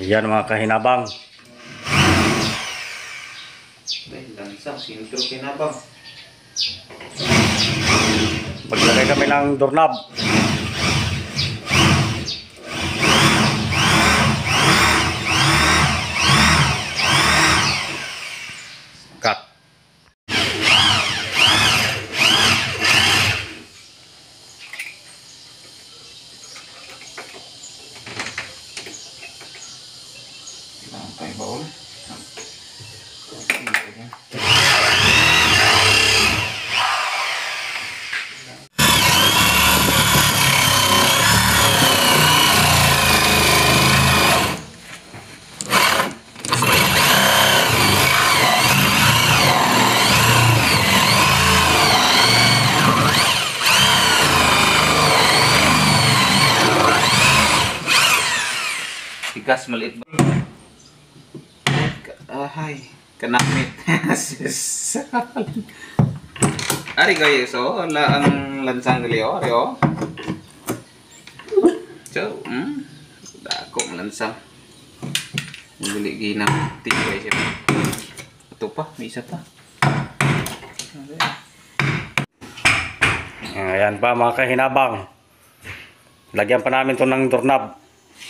Yan mga kahinabang. Ay, lansang, sintro kinabang. Maglagay kami ng doorknob. Cut. Sampai baul. Tigas maliit ba? Ahay, kanamit. Ari kayo so, wala ang lansang gali o, ari o. So, dako ang lansang. Bili ginang tigay siya. Ito pa, may isa pa. Ayan pa mga kahinabang. Lagyan pa namin to ng doorknob.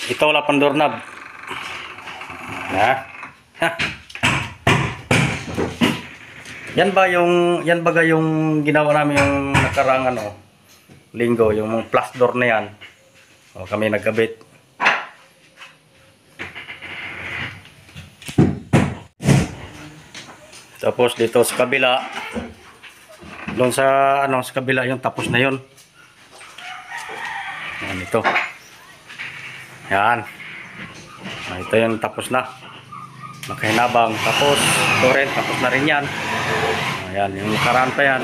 Ito wala pang doorknob. Ha? Yan ba yung ginawa namin yung nakarang linggo, yung plus door na yan. O kami nagkabit. Tapos dito sa kabila, doon sa sa kabila yung tapos na yun. Yan ito. Yan. Ito yung tapos na. Makahinabang. Tapos ito rin, tapos na rin yan. Ayan, yung nakaraan pa yan.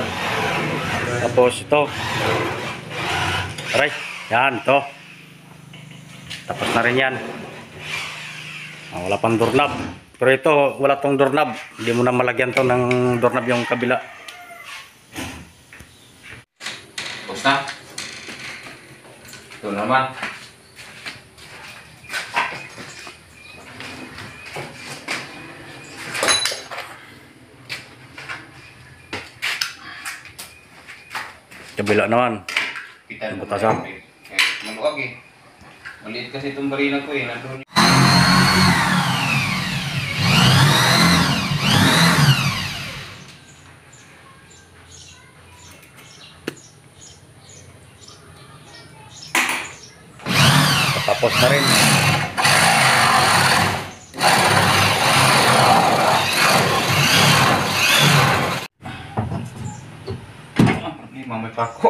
Tapos ito. Aray, yan, ito. Tapos na rin yan. Wala pang doorknob. Pero ito, wala tong doorknob. Hindi mo na malagyan to ng doorknob yung kabila. Tapos na. Ito naman. Kabila naman. Kita mo butasan. maluwag eh. Maliit kasi itong barina ko eh. Nandun. Tapos na rin. May mamay pa ako.